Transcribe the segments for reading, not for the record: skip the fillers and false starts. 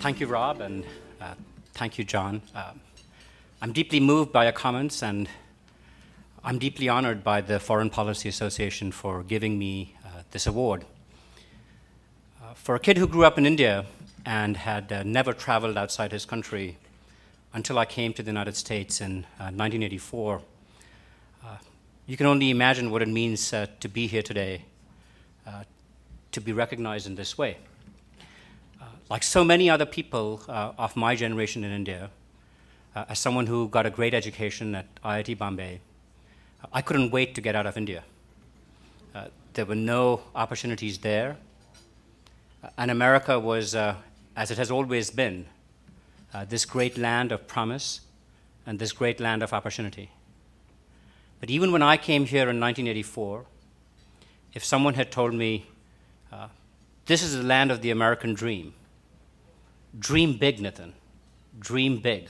Thank you, Rob, and thank you, John. I'm deeply moved by your comments, and I'm deeply honored by the Foreign Policy Association for giving me this award. For a kid who grew up in India and had never traveled outside his country until I came to the United States in 1984, you can only imagine what it means to be here today, to be recognized in this way. Like so many other people of my generation in India, as someone who got a great education at IIT Bombay, I couldn't wait to get out of India. There were no opportunities there, and America was, as it has always been, this great land of promise and this great land of opportunity. But even when I came here in 1984, if someone had told me, this is the land of the American dream, dream big, Nitin, dream big,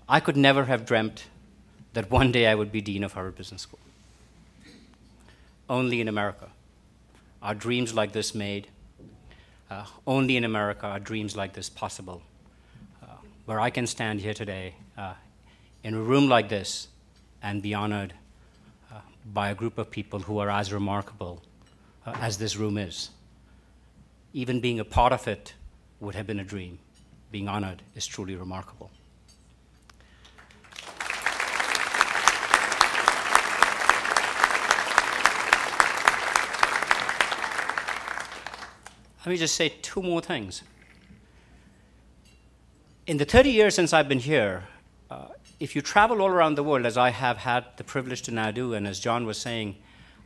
I could never have dreamt that one day I would be Dean of Harvard Business School. Only in America are dreams like this made. Only in America are dreams like this possible. Where I can stand here today in a room like this and be honored by a group of people who are as remarkable as this room is. Even being a part of it would have been a dream. Being honored is truly remarkable. Let me just say two more things. In the 30 years since I've been here, if you travel all around the world, as I have had the privilege to now do, and as John was saying,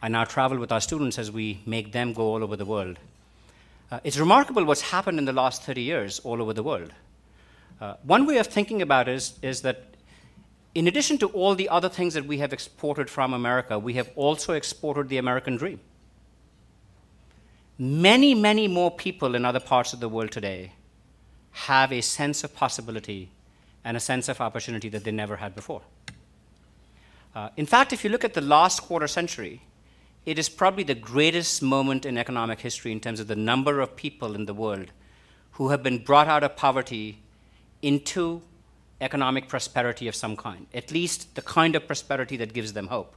I now travel with our students as we make them go all over the world. It's remarkable what's happened in the last 30 years all over the world. One way of thinking about it is that in addition to all the other things that we have exported from America, we have also exported the American dream. Many, many more people in other parts of the world today have a sense of possibility and a sense of opportunity that they never had before. In fact, if you look at the last quarter century, it is probably the greatest moment in economic history in terms of the number of people in the world who have been brought out of poverty into economic prosperity of some kind, at least the kind of prosperity that gives them hope.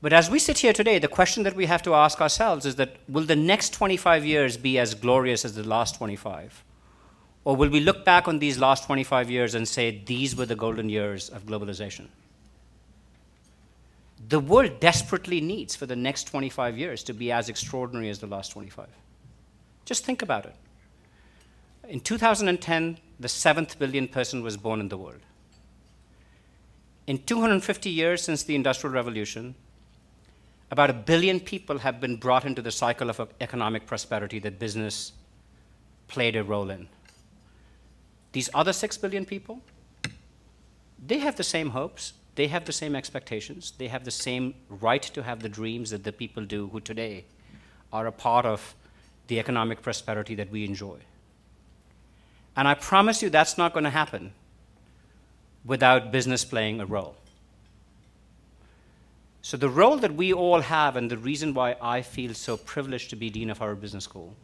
But as we sit here today, the question that we have to ask ourselves is that will the next 25 years be as glorious as the last 25? Or will we look back on these last 25 years and say these were the golden years of globalization? The world desperately needs for the next 25 years to be as extraordinary as the last 25. Just think about it. In 2010, the 7th billion person was born in the world. In 250 years since the Industrial Revolution, about 1 billion people have been brought into the cycle of economic prosperity that business played a role in. These other 6 billion people, they have the same hopes, they have the same expectations, they have the same right to have the dreams that the people do who today are a part of the economic prosperity that we enjoy. And I promise you that's not going to happen without business playing a role. So the role that we all have, and the reason why I feel so privileged to be Dean of Harvard Business School,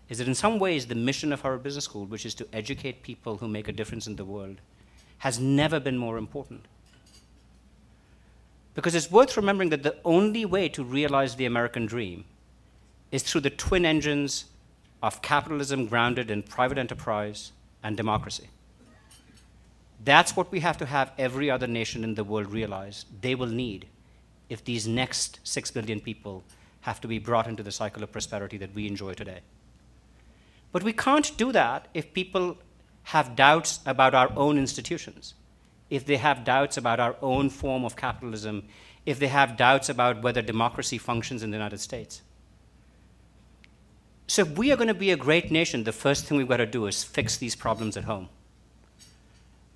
is that in some ways the mission of Harvard Business School, which is to educate people who make a difference in the world, has never been more important. Because it's worth remembering that the only way to realize the American dream is through the twin engines of capitalism grounded in private enterprise and democracy. That's what we have to have every other nation in the world realize they will need if these next 6 billion people have to be brought into the cycle of prosperity that we enjoy today. But we can't do that if people have doubts about our own institutions, if they have doubts about our own form of capitalism, if they have doubts about whether democracy functions in the United States. So if we are going to be a great nation, the first thing we've got to do is fix these problems at home.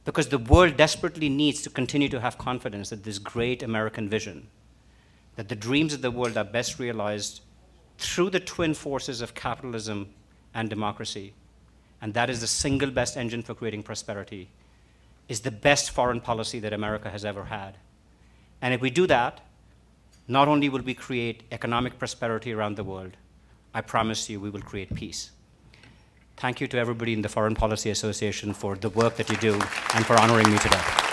Because the world desperately needs to continue to have confidence that this great American vision, that the dreams of the world are best realized through the twin forces of capitalism and democracy, and that is the single best engine for creating prosperity, is the best foreign policy that America has ever had. And if we do that, not only will we create economic prosperity around the world, I promise you we will create peace. Thank you to everybody in the Foreign Policy Association for the work that you do and for honoring me today.